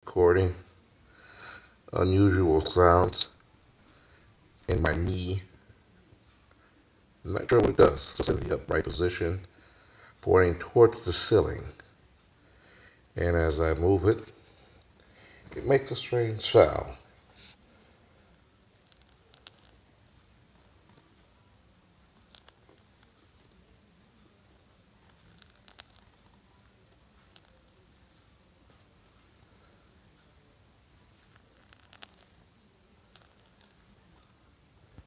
recording unusual sounds in my knee. I'm not sure what it does. It's in the upright position, pointing towards the ceiling. And as I move it, it makes a strange sound.